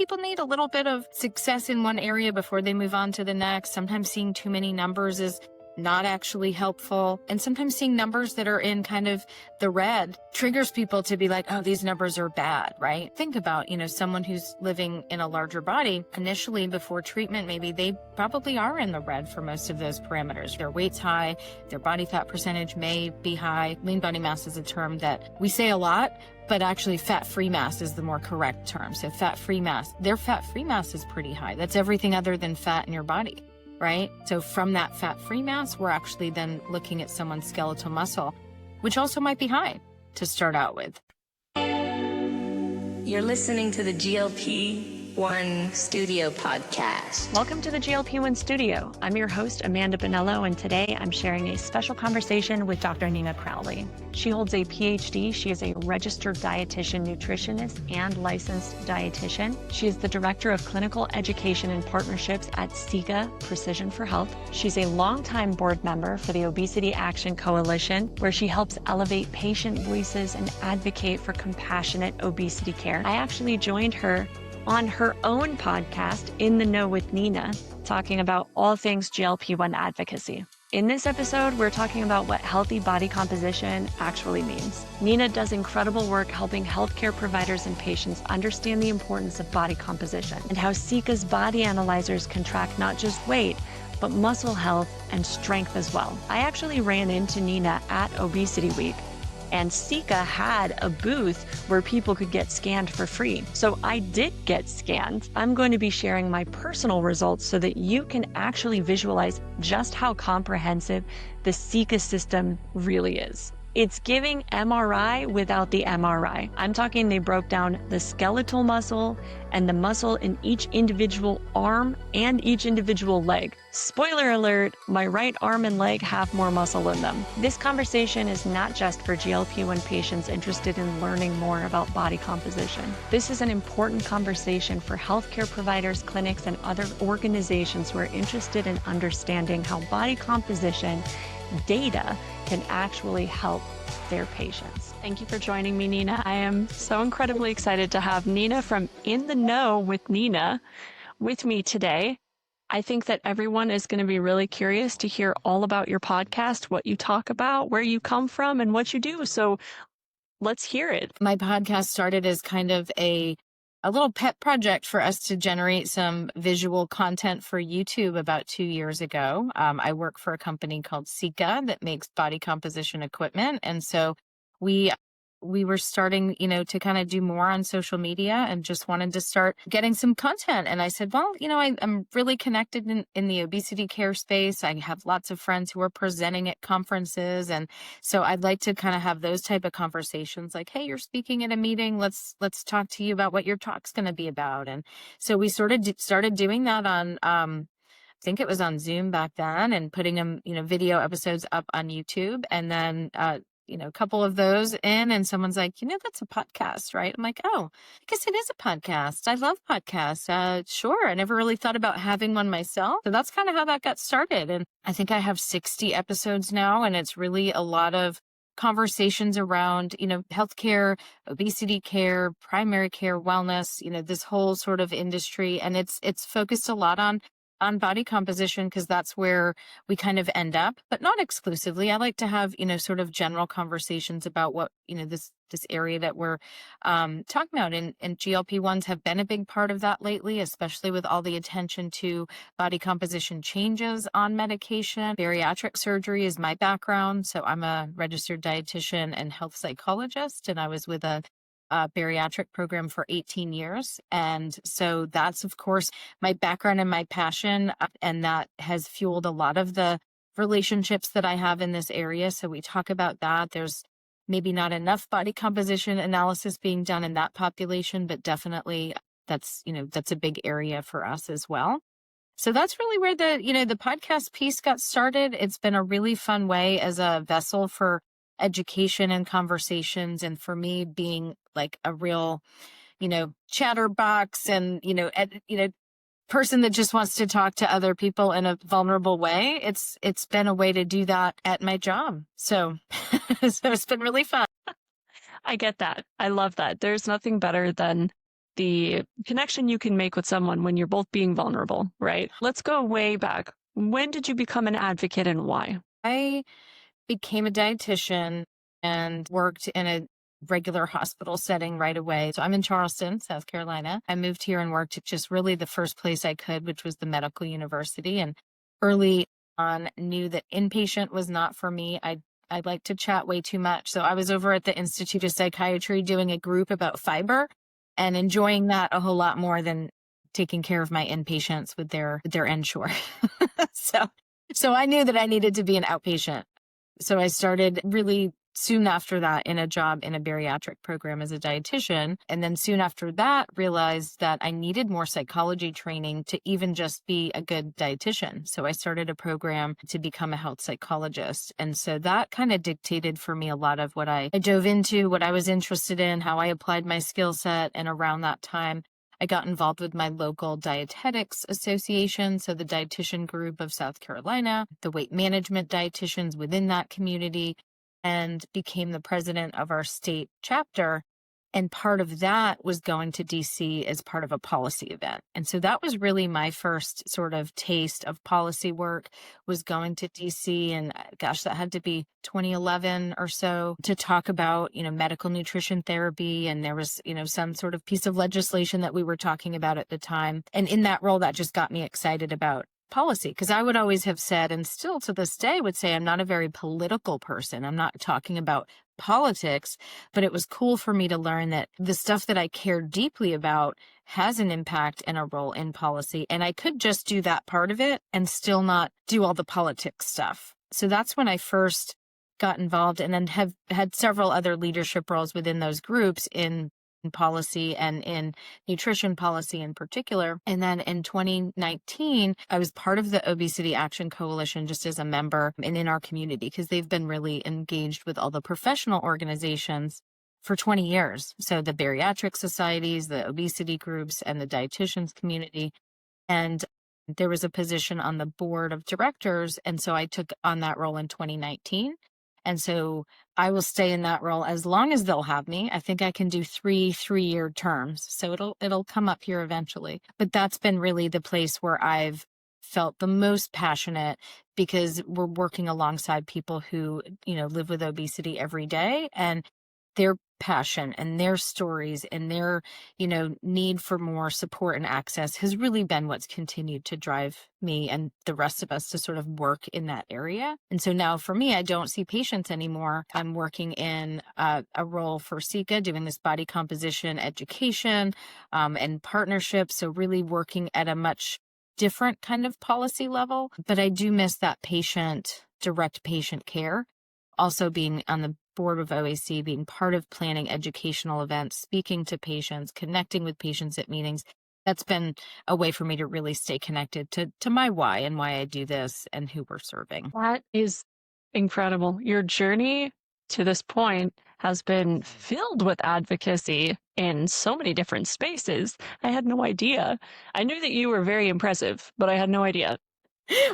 people need a little bit of success in one area before they move on to the next. Sometimes seeing too many numbers is not actually helpful. And sometimes seeing numbers that are in kind of the red triggers people to be like, oh, these numbers are bad, right? Think about, someone who's living in a larger body initially before treatment, maybe they probably are in the red for most of those parameters. Their weight's high, their body fat percentage may be high. Lean body mass is a term that we say a lot, but actually fat-free mass is the more correct term. So fat-free mass, their fat-free mass is pretty high. That's everything other than fat in your body. Right? So from that fat-free mass, we're actually then looking at someone's skeletal muscle, which also might be high to start out with. You're listening to the GLP-1 Studio Podcast. Welcome to the GLP-1 Studio. I'm your host, Amanda Bonello, and today I'm sharing a special conversation with Dr. Nina Crowley. She holds a PhD. She is a registered dietitian, nutritionist, and licensed dietitian. She is the director of clinical education and partnerships at SICA Precision for Health. She's a longtime board member for the Obesity Action Coalition, where she helps elevate patient voices and advocate for compassionate obesity care. I actually joined her on her own podcast, In the Know with Nina, talking about all things GLP-1 advocacy. In this episode, we're talking about what healthy body composition actually means. Nina does incredible work helping healthcare providers and patients understand the importance of body composition and how SICA's body analyzers can track not just weight, but muscle health and strength as well. I actually ran into Nina at Obesity Week, and SICA had a booth where people could get scanned for free. So I did get scanned. I'm going to be sharing my personal results so that you can actually visualize just how comprehensive the SICA system really is. It's giving MRI without the MRI. I'm talking they broke down the skeletal muscle and the muscle in each individual arm and each individual leg. Spoiler alert, my right arm and leg have more muscle in them. This conversation is not just for GLP-1 patients interested in learning more about body composition. This is an important conversation for healthcare providers, clinics, and other organizations who are interested in understanding how body composition data can actually help their patients. Thank you for joining me, Nina. I am so incredibly excited to have Nina from In the Know with Nina with me today. I think that everyone is going to be really curious to hear all about your podcast, what you talk about, where you come from, and what you do. So let's hear it. My podcast started as kind of a little pet project for us to generate some visual content for YouTube about 2 years ago. I work for a company called SICA that makes body composition equipment. And so we were starting, to kind of do more on social media and just wanted to start getting some content. And I said, well, I'm really connected in the obesity care space. I have lots of friends who are presenting at conferences. And so I'd like to kind of have those type of conversations like, hey, you're speaking at a meeting. Let's talk to you about what your talk's going to be about. And so we started doing that on, I think it was on Zoom back then, and putting them, video episodes up on YouTube. And then, a couple of those in, and someone's like, that's a podcast, right? I'm like, oh, I guess it is a podcast. I love podcasts. Sure. I never really thought about having one myself. So that's kind of how that got started. And I think I have 60 episodes now, and it's really a lot of conversations around, healthcare, obesity care, primary care, wellness, this whole sort of industry. And it's focused a lot on body composition, because that's where we kind of end up, but not exclusively. I like to have, sort of general conversations about what, this area that we're talking about. And GLP-1s have been a big part of that lately, especially with all the attention to body composition changes on medication. Bariatric surgery is my background. So I'm a registered dietitian and health psychologist, and I was with a bariatric program for 18 years. And so that's, of course, my background and my passion. And that has fueled a lot of the relationships that I have in this area. So we talk about that. There's maybe not enough body composition analysis being done in that population, but definitely that's a big area for us as well. So that's really where the podcast piece got started. It's been a really fun way as a vessel for education and conversations, and for me being like a real chatterbox and person that just wants to talk to other people in a vulnerable way. It's been a way to do that at my job, so so it's been really fun. I get that. I love that. There's nothing better than the connection you can make with someone when you're both being vulnerable, right? Let's go way back. When did you become an advocate and why? I became a dietitian and worked in a regular hospital setting right away. So I'm in Charleston, South Carolina. I moved here and worked at just really the first place I could, which was the medical university. And early on knew that inpatient was not for me. I'd like to chat way too much. So I was over at the Institute of Psychiatry doing a group about fiber and enjoying that a whole lot more than taking care of my inpatients with their Ensure. So I knew that I needed to be an outpatient. So I started really soon after that in a job in a bariatric program as a dietitian. And then soon after that, realized that I needed more psychology training to even just be a good dietitian. So I started a program to become a health psychologist. And so that kind of dictated for me a lot of what I dove into, what I was interested in, how I applied my skill set. And around that time, I got involved with my local dietetics association, so the dietitian group of South Carolina, the weight management dietitians within that community, and became the president of our state chapter. And part of that was going to DC as part of a policy event. And so that was really my first sort of taste of policy work, was going to DC. And gosh, that had to be 2011 or so, to talk about, medical nutrition therapy. And there was, some sort of piece of legislation that we were talking about at the time. And in that role, that just got me excited about policy, because I would always have said, and still to this day would say, I'm not a very political person. I'm not talking about politics, but it was cool for me to learn that the stuff that I care deeply about has an impact and a role in policy. And I could just do that part of it and still not do all the politics stuff. So that's when I first got involved, and then have had several other leadership roles within those groups in policy and in nutrition policy in particular. And then in 2019, I was part of the Obesity Action Coalition just as a member and in our community, because they've been really engaged with all the professional organizations for 20 years. So the bariatric societies, the obesity groups, and the dietitians community. And there was a position on the board of directors. And so I took on that role in 2019. And so I will stay in that role as long as they'll have me. I think I can do three-year terms. So it'll come up here eventually. But that's been really the place where I've felt the most passionate, because we're working alongside people who, live with obesity every day, and their passion and their stories and their, need for more support and access has really been what's continued to drive me and the rest of us to sort of work in that area. And so now for me, I don't see patients anymore. I'm working in a role for SICA, doing this body composition education and partnerships. So really working at a much different kind of policy level. But I do miss that direct patient care. Also being on the board of OAC, being part of planning educational events, speaking to patients, connecting with patients at meetings. That's been a way for me to really stay connected to my why and why I do this and who we're serving. That is incredible. Your journey to this point has been filled with advocacy in so many different spaces. I had no idea. I knew that you were very impressive, but I had no idea.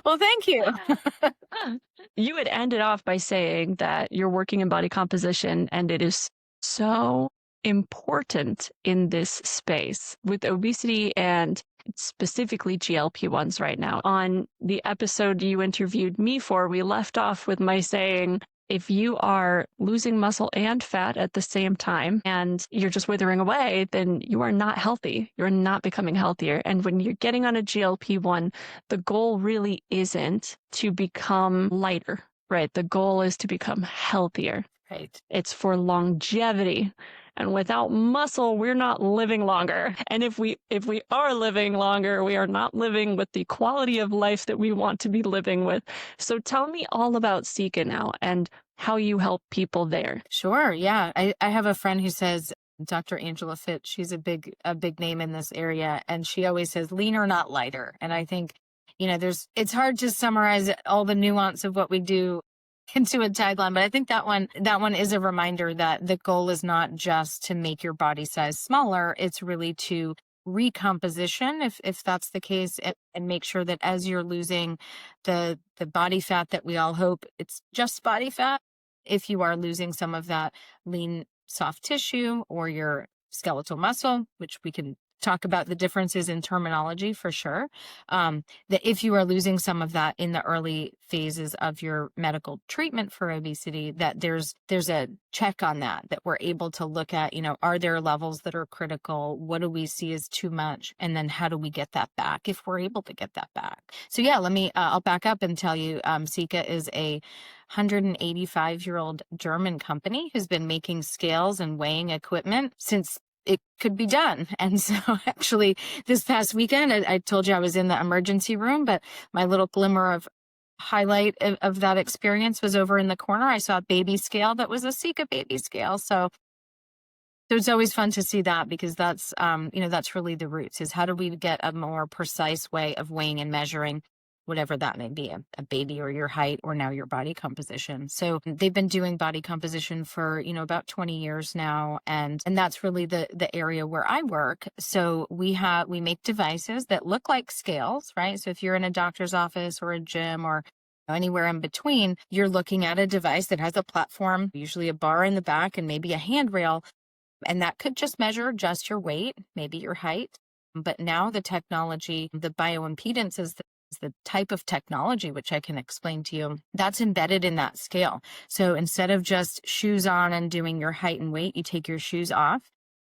Well, thank you. You had ended off by saying that you're working in body composition, and it is so important in this space with obesity and specifically GLP-1s right now. On the episode you interviewed me for, we left off with my saying, if you are losing muscle and fat at the same time and you're just withering away, then you are not healthy. You're not becoming healthier. And when you're getting on a GLP-1, the goal really isn't to become lighter, right? The goal is to become healthier. Right. It's for longevity. And without muscle, we're not living longer. And if we are living longer, we are not living with the quality of life that we want to be living with. So tell me all about Sika now and how you help people there. Sure. Yeah. I have a friend who says, Dr. Angela Fitz, she's a big name in this area. And she always says, leaner, not lighter. And I think, it's hard to summarize all the nuance of what we do into a tagline, but I think that one is a reminder that the goal is not just to make your body size smaller. It's really to recomposition, if that's the case, and make sure that as you're losing the body fat that we all hope it's just body fat, if you are losing some of that lean soft tissue, or you're skeletal muscle, which we can talk about the differences in terminology for sure. That if you are losing some of that in the early phases of your medical treatment for obesity, that there's a check on that we're able to look at, are there levels that are critical? What do we see as too much? And then how do we get that back if we're able to get that back? So yeah, I'll back up and tell you, Sika is a 185-year-old German company who's been making scales and weighing equipment since it could be done. And so actually this past weekend, I told you I was in the emergency room, but my little glimmer of highlight of that experience was over in the corner. I saw a baby scale that was a Sika baby scale. So it's always fun to see that, because that's, that's really the roots, is how do we get a more precise way of weighing and measuring whatever that may be, a baby or your height or now your body composition. So they've been doing body composition for, about 20 years now. And that's really the area where I work. So we make devices that look like scales, right? So if you're in a doctor's office or a gym or anywhere in between, you're looking at a device that has a platform, usually a bar in the back and maybe a handrail. And that could just measure just your weight, maybe your height. But now the technology, the bioimpedance is the type of technology, which I can explain to you, that's embedded in that scale. So instead of just shoes on and doing your height and weight, you take your shoes off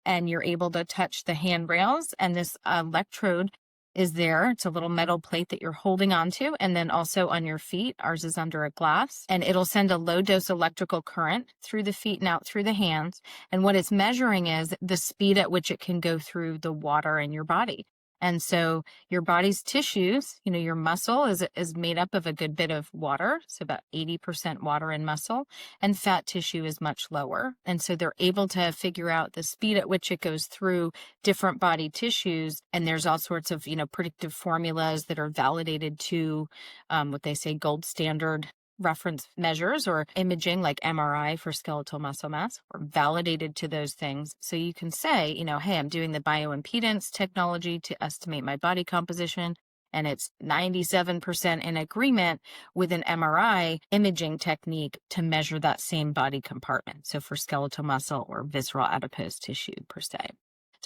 and you're able to touch the handrails, and this electrode is there. It's a little metal plate that you're holding onto, and then also on your feet. Ours is under a glass, and it'll send a low dose electrical current through the feet and out through the hands. And what it's measuring is the speed at which it can go through the water in your body. And so your body's tissues, your muscle is made up of a good bit of water, so about 80% water in muscle, and fat tissue is much lower. And so they're able to figure out the speed at which it goes through different body tissues. And there's all sorts of, predictive formulas that are validated to what they say gold standard reference measures or imaging like MRI for skeletal muscle mass, or validated to those things. So you can say, hey, I'm doing the bioimpedance technology to estimate my body composition, and it's 97% in agreement with an MRI imaging technique to measure that same body compartment. So for skeletal muscle or visceral adipose tissue per se.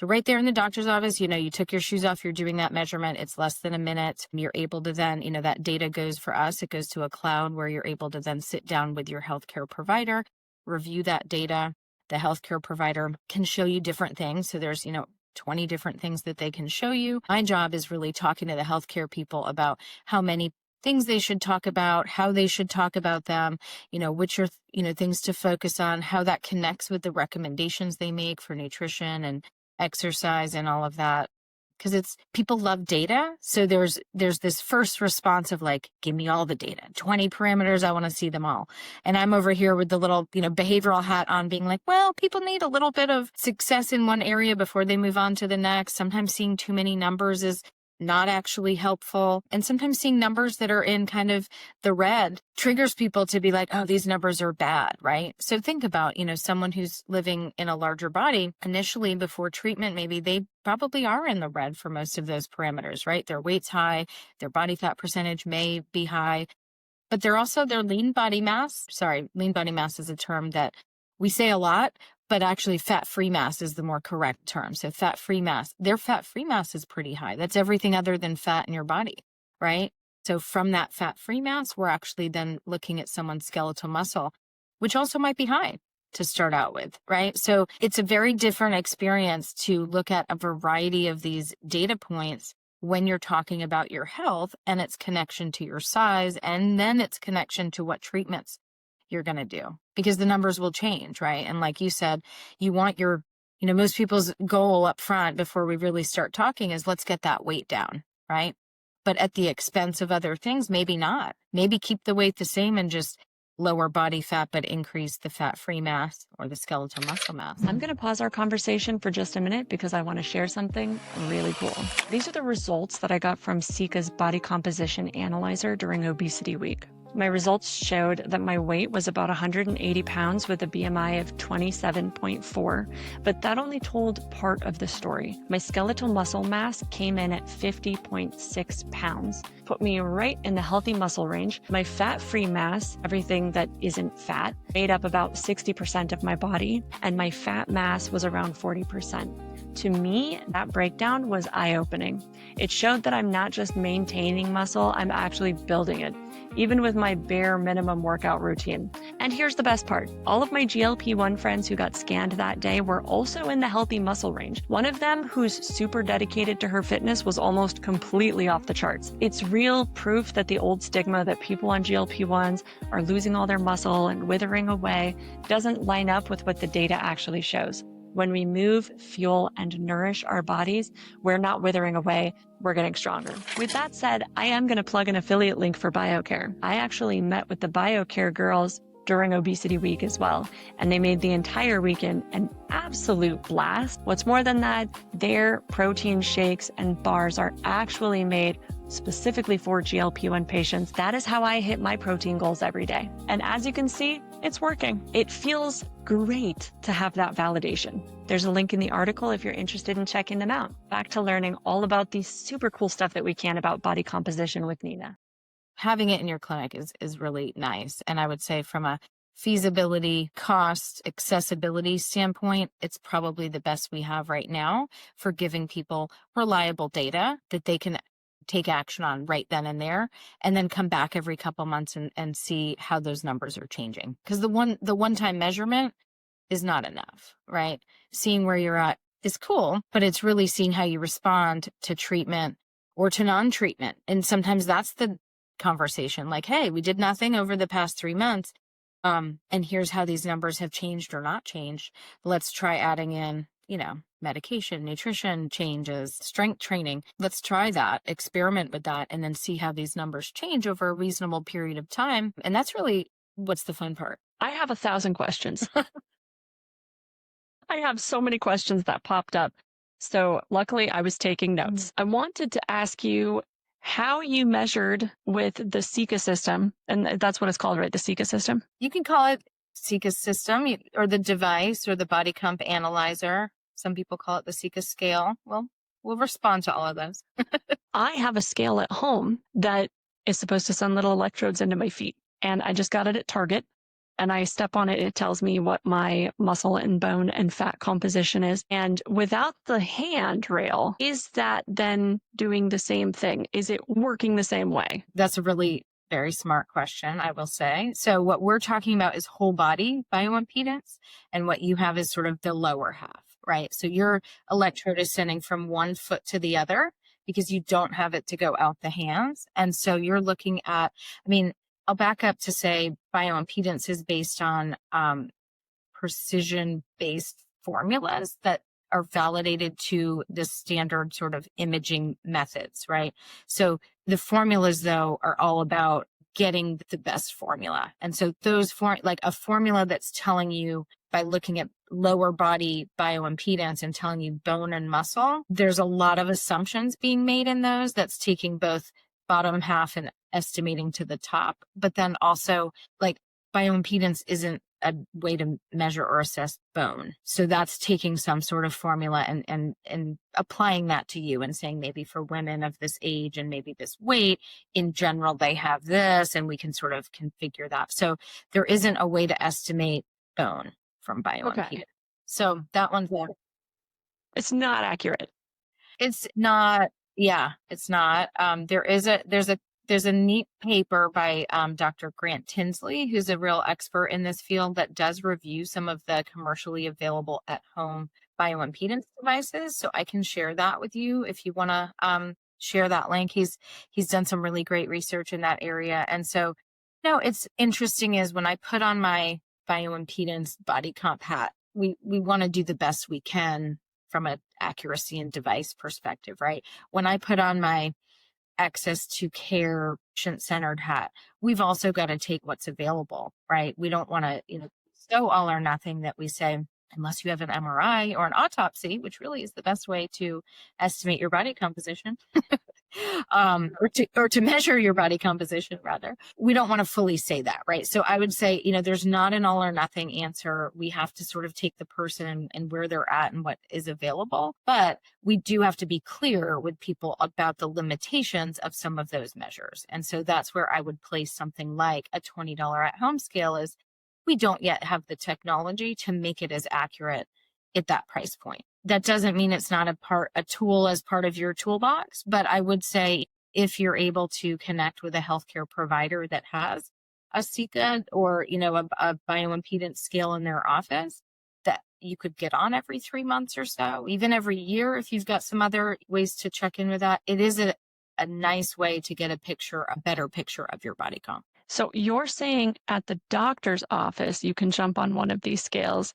So right there in the doctor's office, you took your shoes off, you're doing that measurement. It's less than a minute. You're able to then, that data goes for us. It goes to a cloud where you're able to then sit down with your healthcare provider, review that data. The healthcare provider can show you different things. So there's, 20 different things that they can show you. My job is really talking to the healthcare people about how many things they should talk about, how they should talk about them, which are, things to focus on, how that connects with the recommendations they make for nutrition and exercise and all of that, because people love data. So there's this first response of like, give me all the data, 20 parameters, I want to see them all. And I'm over here with the little, behavioral hat on, being like, well, people need a little bit of success in one area before they move on to the next. Sometimes seeing too many numbers is not actually helpful. And sometimes seeing numbers that are in kind of the red triggers people to be like, oh, these numbers are bad, right? So think about, someone who's living in a larger body initially before treatment, maybe they probably are in the red for most of those parameters, right? Their weight's high, their body fat percentage may be high, but they're also their lean body mass is a term that we say a lot, but actually fat-free mass is the more correct term. So fat-free mass, their fat-free mass is pretty high. That's everything other than fat in your body, right? So from that fat-free mass, we're actually then looking at someone's skeletal muscle, which also might be high to start out with, right? So it's a very different experience to look at a variety of these data points when you're talking about your health and its connection to your size, and then its connection to what treatments you're going to do, because the numbers will change, right? And like you said, you want your, most people's goal up front before we really start talking is let's get that weight down, right? But at the expense of other things, maybe not. Maybe keep the weight the same and just lower body fat, but increase the fat-free mass or the skeletal muscle mass. I'm going to pause our conversation for just a minute because I want to share something really cool. These are the results that I got from Sika's body composition analyzer during Obesity Week. My results showed that my weight was about 180 pounds with a BMI of 27.4, but that only told part of the story. My skeletal muscle mass came in at 50.6 pounds, put me right in the healthy muscle range. My fat-free mass, everything that isn't fat, made up about 60% of my body, and my fat mass was around 40%. To me, that breakdown was eye-opening. It showed that I'm not just maintaining muscle, I'm actually building it, even with my bare minimum workout routine. And here's the best part. All of my GLP-1 friends who got scanned that day were also in the healthy muscle range. One of them, who's super dedicated to her fitness, was almost completely off the charts. It's real proof that the old stigma that people on GLP-1s are losing all their muscle and withering away doesn't line up with what the data actually shows. When we move, fuel, and nourish our bodies, we're not withering away, we're getting stronger. With that said, I am going to plug an affiliate link for BioCare. I actually met with the BioCare girls during Obesity Week as well, and they made the entire weekend an absolute blast. What's more than that, their protein shakes and bars are actually made specifically for GLP-1 patients. That is how I hit my protein goals every day. And as you can see, it's working. It feels great to have that validation. There's a link in the article if you're interested in checking them out. Back to learning all about the super cool stuff that we can about body composition with Nina. Having it in your clinic is really nice. And I would say from a feasibility, cost, accessibility standpoint, it's probably the best we have right now for giving people reliable data that they can take action on right then and there, and then come back every couple months and see how those numbers are changing. Because the one-time measurement is not enough, right? Seeing where you're at is cool, but it's really seeing how you respond to treatment or to non-treatment. And sometimes that's the conversation, like, hey, we did nothing over the past 3 months, and here's how these numbers have changed or not changed. Let's try adding in, medication, nutrition changes, strength training. Let's try that, experiment with that, and then see how these numbers change over a reasonable period of time. And that's really what's the fun part. I have 1,000 questions. I have so many questions that popped up. So luckily I was taking notes. I wanted to ask you how you measured with the Sika system. And that's what it's called, right? The Sika system? You can call it Sika system or the device or the body comp analyzer. Some people call it the Sika scale. Well, we'll respond to all of those. I have a scale at home that is supposed to send little electrodes into my feet. And I just got it at Target. And I step on it, it tells me what my muscle and bone and fat composition is. And without the handrail, is that then doing the same thing? Is it working the same way? That's a really very smart question, I will say. So what we're talking about is whole body bioimpedance, and what you have is sort of the lower half, right? So your electrode is sending from one foot to the other because you don't have it to go out the hands. And so you're looking at, I'll back up to say bioimpedance is based on precision-based formulas that are validated to the standard sort of imaging methods, right? So the formulas, though, are all about getting the best formula. And so those like a formula that's telling you by looking at lower body bioimpedance and telling you bone and muscle, there's a lot of assumptions being made in those that's taking both bottom half and estimating to the top. But then also, like, bioimpedance isn't a way to measure or assess bone. So that's taking some sort of formula and applying that to you and saying maybe for women of this age and maybe this weight, in general, they have this, and we can sort of configure that. So there isn't a way to estimate bone from bioimpedance. Okay. So that one's there. It's not accurate. It's not. Yeah, it's not. There's a neat paper by Dr. Grant Tinsley, who's a real expert in this field, that does review some of the commercially available at-home bioimpedance devices. So I can share that with you if you want to share that link. He's done some really great research in that area. And so, it's interesting is when I put on my bioimpedance body comp hat, we want to do the best we can from an accuracy and device perspective, right? When I put on my access to care patient-centered hat, we've also got to take what's available, right? We don't want to, so all or nothing that we say, unless you have an MRI or an autopsy, which really is the best way to estimate your body composition, or to measure your body composition rather. We don't want to fully say that, right? So I would say, there's not an all or nothing answer. We have to sort of take the person and where they're at and what is available. But we do have to be clear with people about the limitations of some of those measures. And so that's where I would place something like a $20 at home scale is we don't yet have the technology to make it as accurate at that price point. That doesn't mean it's not a tool as part of your toolbox, but I would say if you're able to connect with a healthcare provider that has a Sika or, a bioimpedance scale in their office that you could get on every 3 months or so, even every year, if you've got some other ways to check in with that, it is a nice way to get a better picture of your body comp. So you're saying at the doctor's office, you can jump on one of these scales.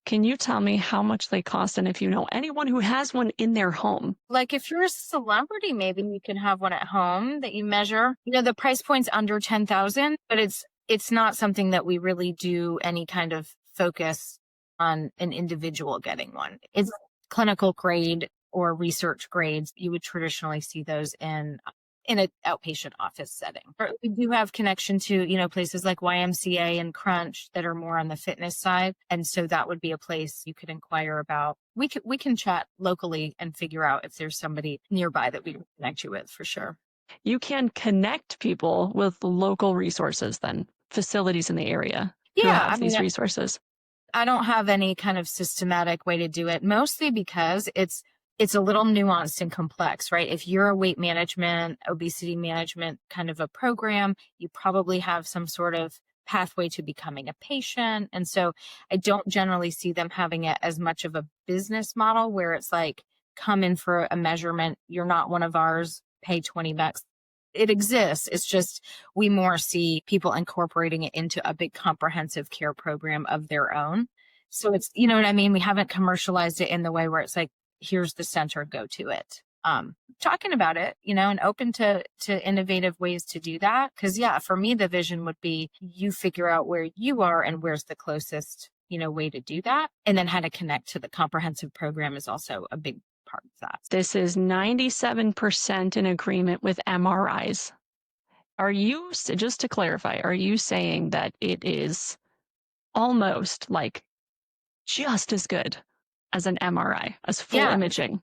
Can you tell me how much they cost? And if you know anyone who has one in their home? Like if you're a celebrity, maybe you can have one at home that you measure. The price point's under 10,000, but it's not something that we really do any kind of focus on an individual getting one. It's clinical grade or research grades. You would traditionally see those in an outpatient office setting. We do have connection to, places like YMCA and Crunch that are more on the fitness side. And so that would be a place you could inquire about. We can chat locally and figure out if there's somebody nearby that we can connect you with for sure. You can connect people with local resources then, facilities in the area who have these resources. I don't have any kind of systematic way to do it, mostly because it's a little nuanced and complex, right? If you're a weight management, obesity management kind of a program, you probably have some sort of pathway to becoming a patient. And so I don't generally see them having it as much of a business model where it's like, come in for a measurement. You're not one of ours, pay $20. It exists. It's just we more see people incorporating it into a big comprehensive care program of their own. So it's, you know what I mean? We haven't commercialized it in the way where it's like, here's the center, go to it. Talking about it, and open to innovative ways to do that. Cause for me, the vision would be you figure out where you are and where's the closest, way to do that. And then how to connect to the comprehensive program is also a big part of that. This is 97% in agreement with MRIs. Are you, just to clarify, are you saying that it is almost like just as good as an MRI, as full imaging?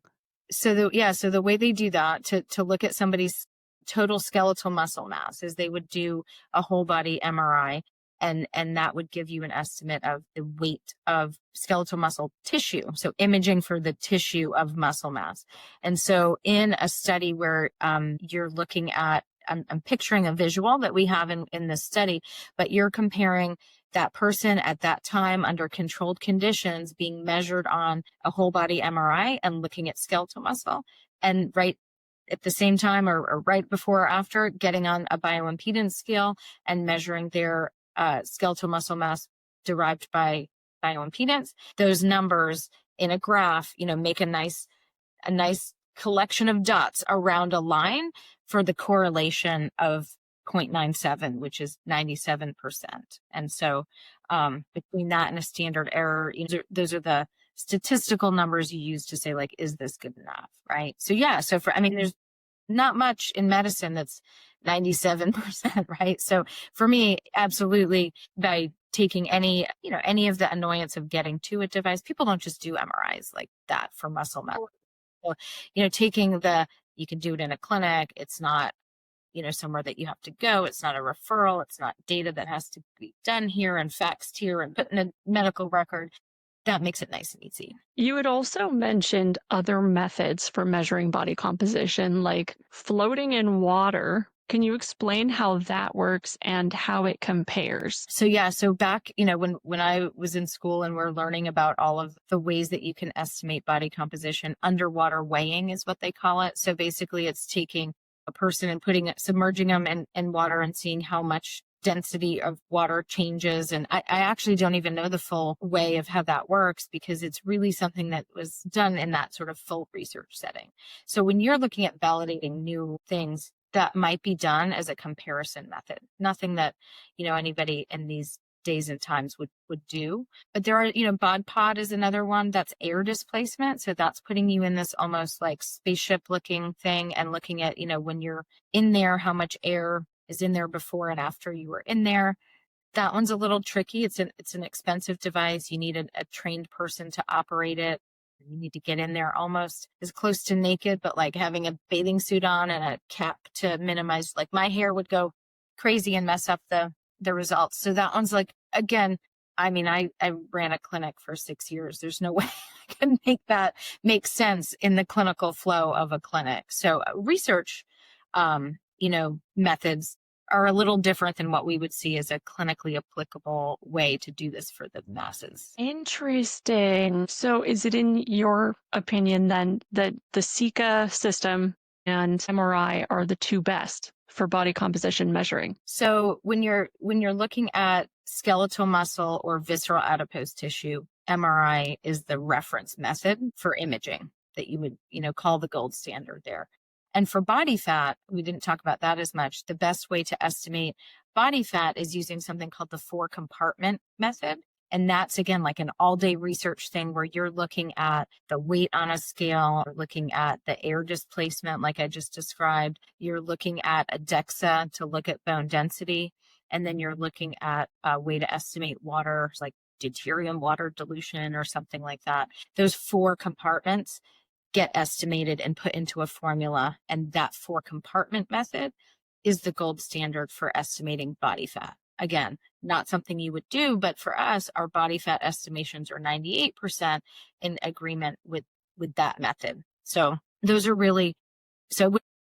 So the way they do that to look at somebody's total skeletal muscle mass is they would do a whole body MRI, and that would give you an estimate of the weight of skeletal muscle tissue. So imaging for the tissue of muscle mass. And so in a study where you're looking at, I'm picturing a visual that we have in this study, but you're comparing that person at that time under controlled conditions being measured on a whole body MRI and looking at skeletal muscle, and right at the same time or right before or after getting on a bioimpedance scale and measuring their skeletal muscle mass derived by bioimpedance. Those numbers in a graph, make a nice collection of dots around a line for the correlation of 0.97, which is 97%. And so between that and a standard error, those are the statistical numbers you use to say, like, is this good enough? Right. So there's not much in medicine that's 97%, right? So for me, absolutely, by taking any of the annoyance of getting to a device, people don't just do MRIs like that for muscle mass. So, you can do it in a clinic. It's not, somewhere that you have to go. It's not a referral. It's not data that has to be done here and faxed here and put in a medical record. That makes it nice and easy. You had also mentioned other methods for measuring body composition, like floating in water. Can you explain how that works and how it compares? So back, when I was in school and we're learning about all of the ways that you can estimate body composition, underwater weighing is what they call it. So basically it's taking a person and submerging them in water and seeing how much density of water changes. And I actually don't even know the full way of how that works, because it's really something that was done in that sort of full research setting. So when you're looking at validating new things, that might be done as a comparison method. Nothing that, anybody in these days and times would do. But there are, bod pod is another one that's air displacement. So that's putting you in this almost like spaceship looking thing and looking at, when you're in there, how much air is in there before and after you were in there. That one's a little tricky. It's an expensive device. You need a trained person to operate it. You need to get in there almost as close to naked, but like having a bathing suit on and a cap to minimize, like my hair would go crazy and mess up the results. So that one's like, again, I mean, I ran a clinic for 6 years. There's no way I can make that make sense in the clinical flow of a clinic. So research, methods are a little different than what we would see as a clinically applicable way to do this for the masses. Interesting. So is it in your opinion then that the Sika system and MRI are the two best for body composition measuring? So when you're looking at skeletal muscle or visceral adipose tissue, MRI is the reference method for imaging that you would, call the gold standard there. And for body fat, we didn't talk about that as much. The best way to estimate body fat is using something called the 4-compartment method. And that's, again, like an all-day research thing where you're looking at the weight on a scale, or looking at the air displacement, like I just described. You're looking at a DEXA to look at bone density. And then you're looking at a way to estimate water, like deuterium water dilution or something like that. Those 4 compartments get estimated and put into a formula. And that 4-compartment method is the gold standard for estimating body fat. Again, not something you would do, but for us, our body fat estimations are 98% in agreement with that method. So those are really,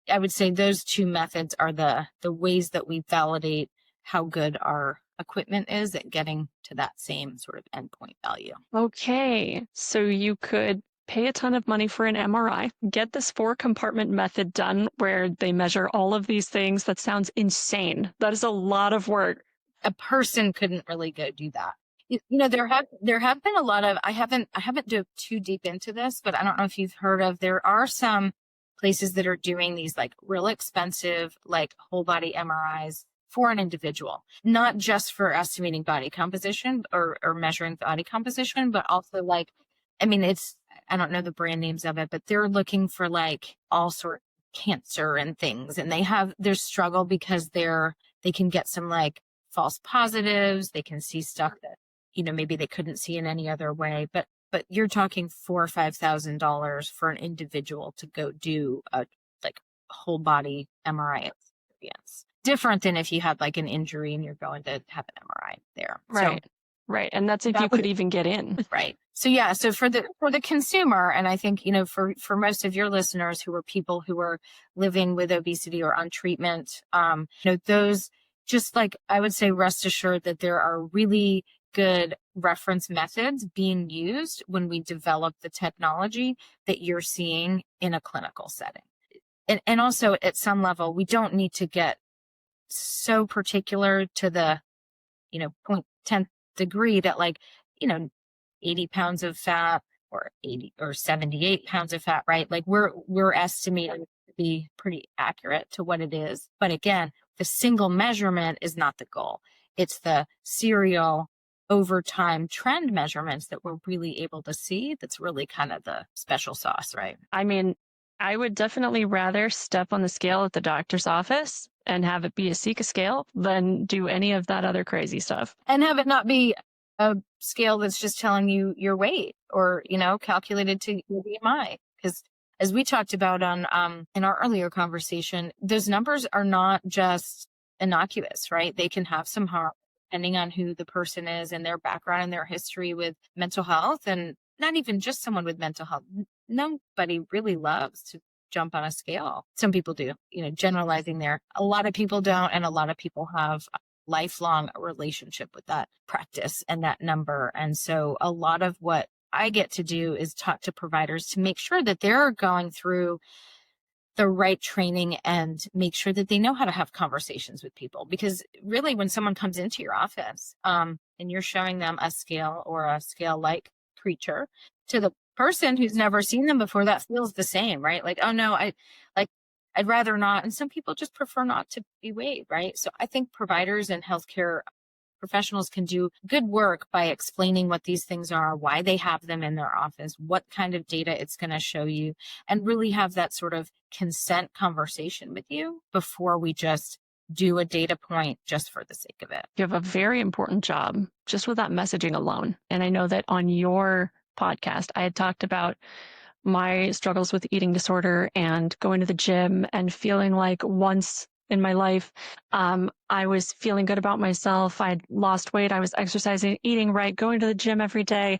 I would say those 2 methods are the ways that we validate how good our equipment is at getting to that same sort of endpoint value. Okay, so you could pay a ton of money for an MRI, get this 4-compartment method done where they measure all of these things. That sounds insane. That is a lot of work. A person couldn't really go do that. There have been a lot of, I haven't dove too deep into this, but I don't know if you've heard of, there are some places that are doing these like real expensive, like whole body MRIs for an individual, not just for estimating body composition or measuring body composition, but also like, I don't know the brand names of it, but they're looking for like all sort of cancer and things. And they have their struggle because they can get some like false positives. They can see stuff that, maybe they couldn't see in any other way, but you're talking $4,000 or $5,000 for an individual to go do a like whole body MRI experience. Different than if you had like an injury and you're going to have an MRI there. Right. Right. And that's if you could even get in. Right. So yeah, so for the consumer, and I think, for most of your listeners who are people who are living with obesity or on treatment, those just like, I would say, rest assured that there are really good reference methods being used when we develop the technology that you're seeing in a clinical setting. And also at some level, we don't need to get so particular to the, 0.10th degree that like, 80 pounds of fat or 80 or 78 pounds of fat, right? Like we're estimating to be pretty accurate to what it is. But again, the single measurement is not the goal. It's the serial over time trend measurements that we're really able to see. That's really kind of the special sauce, right? I mean, I would definitely rather step on the scale at the doctor's office and have it be a Sika scale than do any of that other crazy stuff. And have it not be a scale that's just telling you your weight or, calculated to your BMI. Because as we talked about on in our earlier conversation, those numbers are not just innocuous, right? They can have some harm depending on who the person is and their background and their history with mental health, and not even just someone with mental health. Nobody really loves to jump on a scale. Some people do, generalizing there. A lot of people don't, and a lot of people have a lifelong relationship with that practice and that number. And so a lot of what I get to do is talk to providers to make sure that they're going through the right training and make sure that they know how to have conversations with people. Because really, when someone comes into your office and you're showing them a scale or a scale-like creature, to the person who's never seen them before, that feels the same, right? Like, oh no, I'd rather not. And some people just prefer not to be weighed, right? So I think providers and healthcare professionals can do good work by explaining what these things are, why they have them in their office, what kind of data it's going to show you, and really have that sort of consent conversation with you before we just do a data point just for the sake of it. You have a very important job just with that messaging alone. And I know that on your podcast, I had talked about my struggles with eating disorder and going to the gym and feeling like once in my life, I was feeling good about myself. I'd lost weight. I was exercising, eating right, going to the gym every day.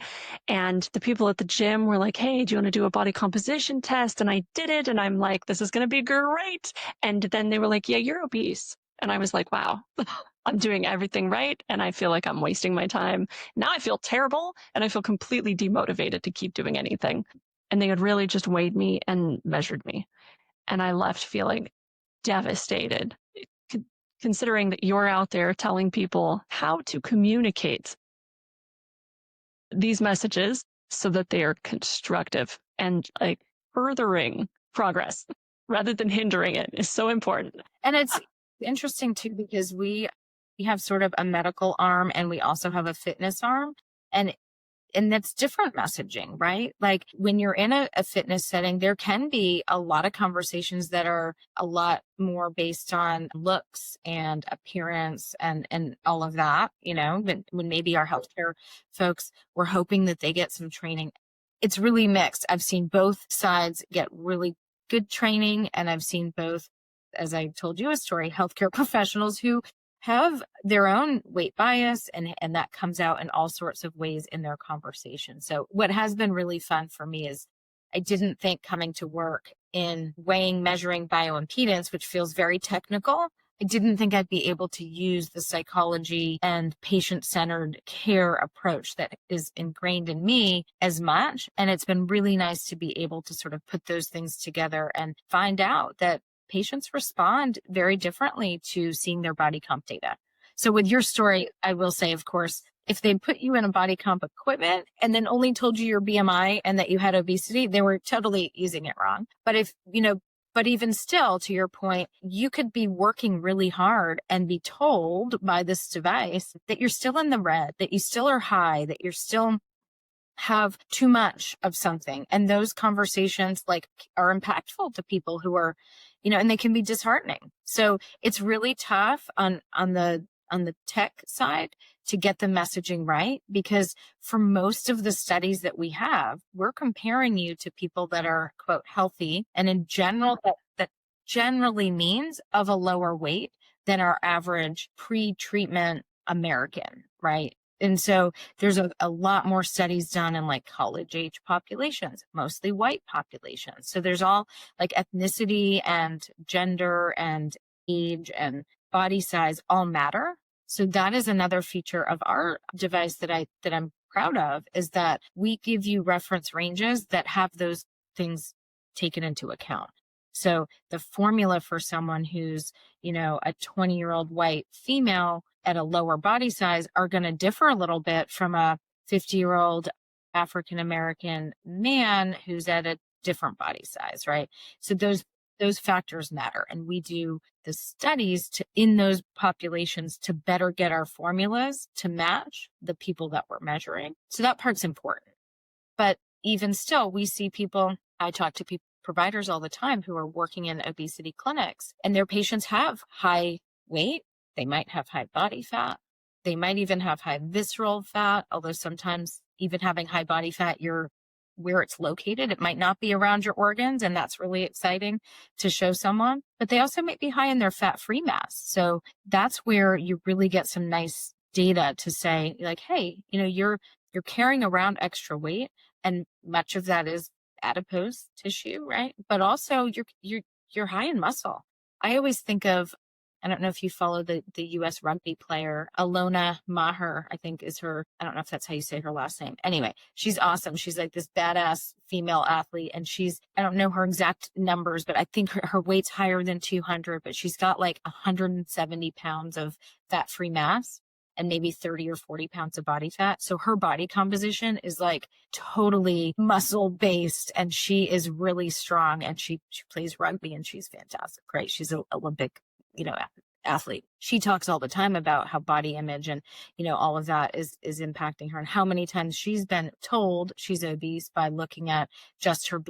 And the people at the gym were like, hey, do you want to do a body composition test? And I did it. And I'm like, this is going to be great. And then they were like, yeah, you're obese. And I was like, wow, I'm doing everything right. And I feel like I'm wasting my time. Now I feel terrible and I feel completely demotivated to keep doing anything. And they had really just weighed me and measured me. And I left feeling devastated, considering that you're out there telling people how to communicate these messages so that they are constructive and like furthering progress rather than hindering it is so important. And it's interesting too, because we have sort of a medical arm and we also have a fitness arm, and that's different messaging, right? Like when you're in a fitness setting, there can be a lot of conversations that are a lot more based on looks and appearance and all of that, when maybe our healthcare folks were hoping that they get some training. It's really mixed. I've seen both sides get really good training, and I've seen both, as I told you a story, healthcare professionals who have their own weight bias, and that comes out in all sorts of ways in their conversation. So what has been really fun for me is I didn't think coming to work in weighing, measuring bioimpedance, which feels very technical, I didn't think I'd be able to use the psychology and patient-centered care approach that is ingrained in me as much. And it's been really nice to be able to sort of put those things together and find out that patients respond very differently to seeing their body comp data. So with your story, I will say, of course, if they put you in a body comp equipment and then only told you your BMI and that you had obesity, they were totally using it wrong. But but even still, to your point, you could be working really hard and be told by this device that you're still in the red, that you still are high, that you're still have too much of something. And those conversations are impactful to people who are, and they can be disheartening. So it's really tough on the tech side to get the messaging right, because for most of the studies that we have, we're comparing you to people that are, quote, healthy. And in general, that generally means of a lower weight than our average pre-treatment American, right? And so there's a lot more studies done in college age populations, mostly white populations. So there's all ethnicity and gender and age and body size all matter. So that is another feature of our device that I'm proud of, is that we give you reference ranges that have those things taken into account. So the formula for someone who's, a 20-year-old white female at a lower body size are going to differ a little bit from a 50-year-old African-American man who's at a different body size, right? So those factors matter. And we do the studies in those populations to better get our formulas to match the people that we're measuring. So that part's important. But even still, we see people, I talk to providers all the time who are working in obesity clinics, and their patients have high weight. They might have high body fat. They might even have high visceral fat, although sometimes even having high body fat, where it's located, it might not be around your organs, and that's really exciting to show someone. But they also might be high in their fat-free mass. So that's where you really get some nice data to say, hey, you're carrying around extra weight, and much of that is adipose tissue, right? But also you're high in muscle. I always think of, I don't know if you follow the US rugby player, Alona Maher, I think is her, I don't know if that's how you say her last name. Anyway, she's awesome. She's like this badass female athlete, and I don't know her exact numbers, but I think her weight's higher than 200, but she's got 170 pounds of fat-free mass and maybe 30 or 40 pounds of body fat. So her body composition is totally muscle based, and she is really strong, and she plays rugby, and she's fantastic, right? She's an Olympic, athlete. She talks all the time about how body image and, all of that is impacting her, and how many times she's been told she's obese by looking at just her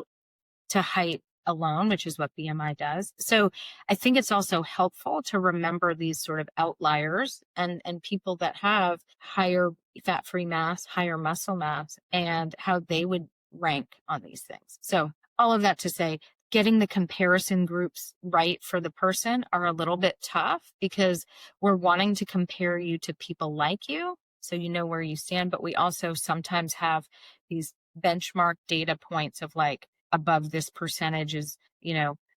to height alone, which is what BMI does. So I think it's also helpful to remember these sort of outliers and people that have higher fat-free mass, higher muscle mass, and how they would rank on these things. So all of that to say, getting the comparison groups right for the person are a little bit tough, because we're wanting to compare you to people like you, so you know where you stand. But we also sometimes have these benchmark data points of like, above this percentage is,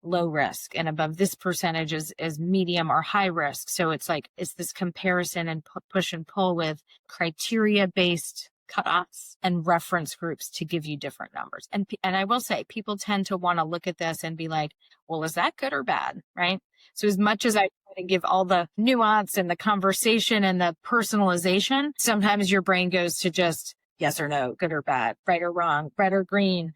low risk, and above this percentage is medium or high risk. So it's like, it's this comparison and push and pull with criteria-based cutoffs and reference groups to give you different numbers. And I will say, people tend to want to look at this and be like, well, is that good or bad? Right? So as much as I try to give all the nuance and the conversation and the personalization, sometimes your brain goes to just yes or no, good or bad, right or wrong, red or green.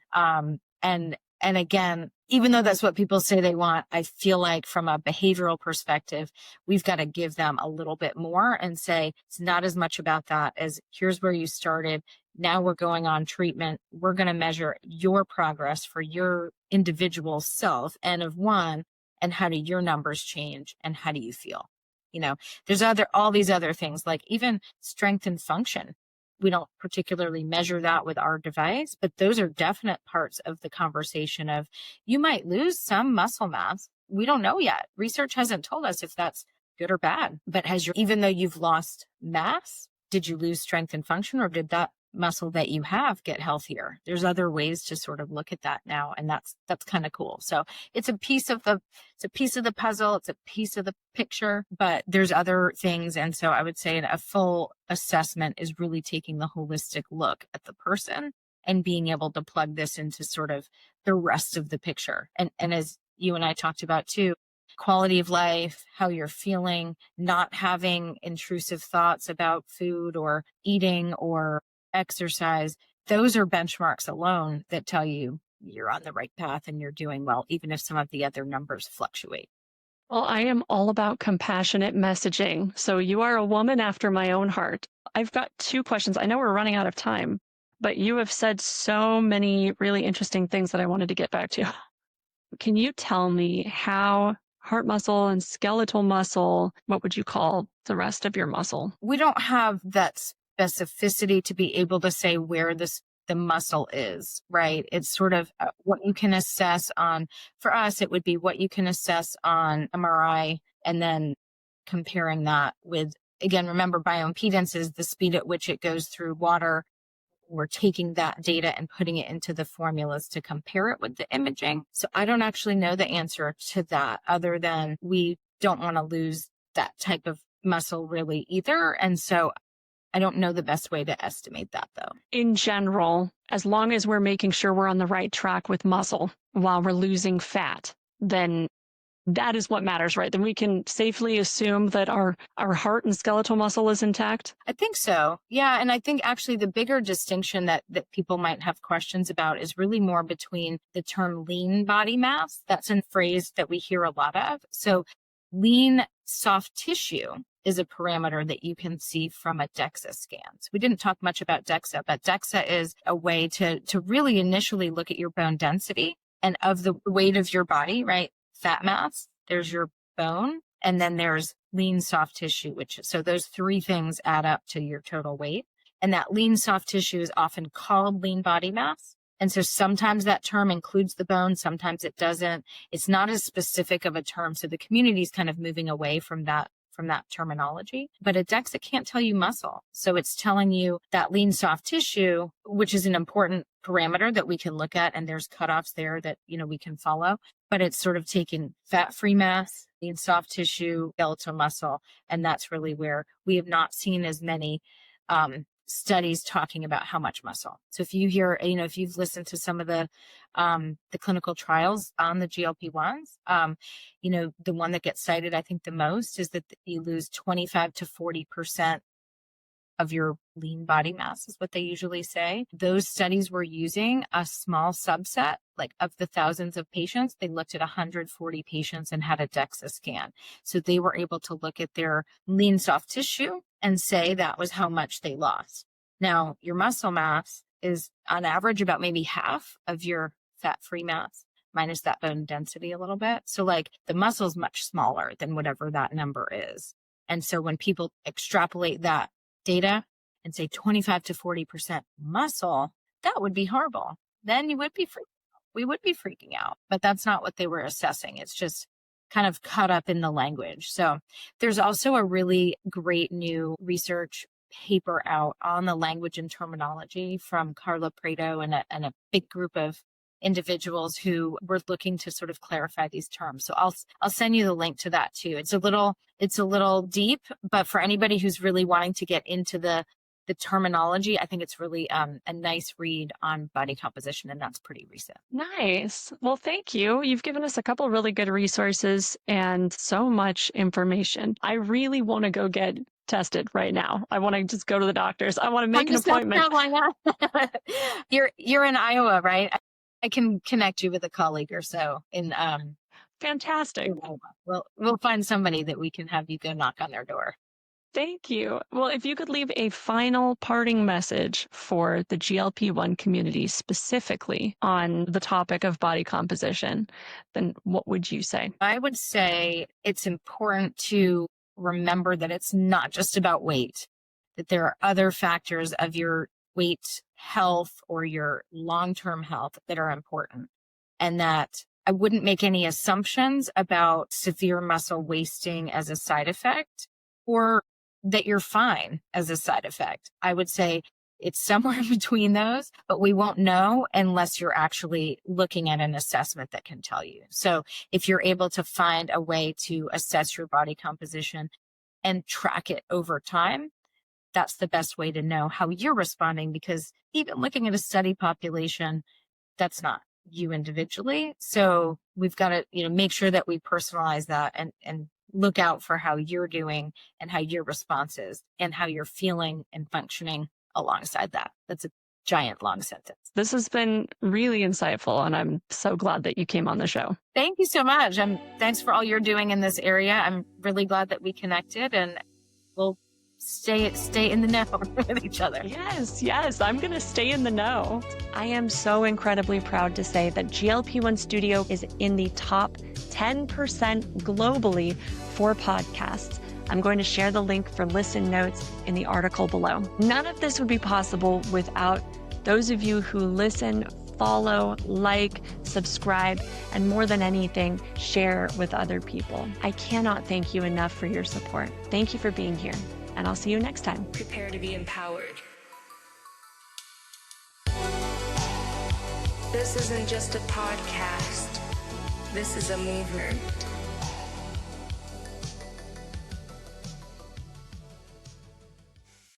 And again, even though that's what people say they want, I feel like from a behavioral perspective, we've got to give them a little bit more and say, it's not as much about that as here's where you started. Now we're going on treatment. We're going to measure your progress for your individual self, N of 1, and how do your numbers change and how do you feel? There's all these other things, like even strength and function. We don't particularly measure that with our device, but those are definite parts of the conversation of, you might lose some muscle mass. We don't know yet. Research hasn't told us if that's good or bad, but even though you've lost mass, did you lose strength and function, or did that muscle that you have get healthier? There's other ways to sort of look at that now. And that's kind of cool. So it's a piece of the puzzle. It's a piece of the picture, but there's other things. And so I would say a full assessment is really taking the holistic look at the person and being able to plug this into sort of the rest of the picture. And as you and I talked about too, quality of life, how you're feeling, not having intrusive thoughts about food or eating or exercise, those are benchmarks alone that tell you you're on the right path and you're doing well, even if some of the other numbers fluctuate. Well, I am all about compassionate messaging. So you are a woman after my own heart. I've got 2 questions. I know we're running out of time, but you have said so many really interesting things that I wanted to get back to. Can you tell me how heart muscle and skeletal muscle, what would you call the rest of your muscle? We don't have that specificity to be able to say where the muscle is, right? It's sort of what you can assess on, for us, it would be what you can assess on MRI, and then comparing that with, again, remember, bioimpedance is the speed at which it goes through water. We're taking that data and putting it into the formulas to compare it with the imaging. So I don't actually know the answer to that, other than we don't want to lose that type of muscle really either. And so I don't know the best way to estimate that, though. In general, as long as we're making sure we're on the right track with muscle while we're losing fat, then that is what matters, right? Then we can safely assume that our heart and skeletal muscle is intact. I think so. Yeah. And I think actually the bigger distinction that people might have questions about is really more between the term lean body mass. That's a phrase that we hear a lot of. So lean soft tissue is a parameter that you can see from a DEXA scans. We didn't talk much about DEXA, but DEXA is a way to really initially look at your bone density and of the weight of your body, right? Fat mass, there's your bone, and then there's lean soft tissue, so those 3 things add up to your total weight. And that lean soft tissue is often called lean body mass. And so sometimes that term includes the bone, sometimes it doesn't. It's not as specific of a term. So the community is kind of moving away from that terminology. But a DEXA can't tell you muscle. So it's telling you that lean soft tissue, which is an important parameter that we can look at, and there's cutoffs there that, we can follow. But it's sort of taking fat-free mass, lean soft tissue, skeletal muscle, and that's really where we have not seen as many studies talking about how much muscle. So if you hear, if you've listened to some of the clinical trials on the GLP-1s, the one that gets cited, I think the most, is that you lose 25 to 40% of your lean body mass is what they usually say. Those studies were using a small subset, like of the thousands of patients. They looked at 140 patients and had a DEXA scan. So they were able to look at their lean soft tissue and say that was how much they lost. Now, your muscle mass is on average about maybe half of your fat-free mass, minus that bone density a little bit. So like the muscle is much smaller than whatever that number is. And so when people extrapolate that data and say 25 to 40% muscle, that would be horrible. Then you would be we would be freaking out, but that's not what they were assessing. It's just kind of caught up in the language. So there's also a really great new research paper out on the language and terminology from Carla Prado and a big group of individuals who were looking to sort of clarify these terms. So I'll send you the link to that too. It's a little deep, but for anybody who's really wanting to get into the terminology, I think it's really a nice read on body composition, and that's pretty recent. Nice. Well, thank you. You've given us a couple really good resources and so much information. I really want to go get tested right now. I want to just go to the doctors. I want to make an appointment. You're in Iowa, right? I can connect you with a colleague or so in Fantastic. We'll find somebody that we can have you go knock on their door. Thank you. Well, if you could leave a final parting message for the GLP-1 community, specifically on the topic of body composition, then what would you say? I would say it's important to remember that it's not just about weight, that there are other factors of your weight health or your long-term health that are important, and that I wouldn't make any assumptions about severe muscle wasting as a side effect or that you're fine as a side effect. I would say it's somewhere between those, but we won't know unless you're actually looking at an assessment that can tell you. So if you're able to find a way to assess your body composition and track it over time, that's the best way to know how you're responding, because even looking at a study population, that's not you individually. So we've got to, make sure that we personalize that and look out for how you're doing and how your response is and how you're feeling and functioning alongside that. That's a giant long sentence. This has been really insightful, and I'm so glad that you came on the show. Thank you so much. Thanks for all you're doing in this area. I'm really glad that we connected, and we'll stay in the know with each other. Yes, I'm going to stay in the know. I am so incredibly proud to say that GLP-1 Studio is in the top 10% globally for podcasts. I'm going to share the link for listen notes in the article below. None of this would be possible without those of you who listen, follow, like, subscribe, and more than anything, share with other people. I cannot thank you enough for your support. Thank you for being here, and I'll see you next time. Prepare to be empowered. This isn't just a podcast. This is a movement.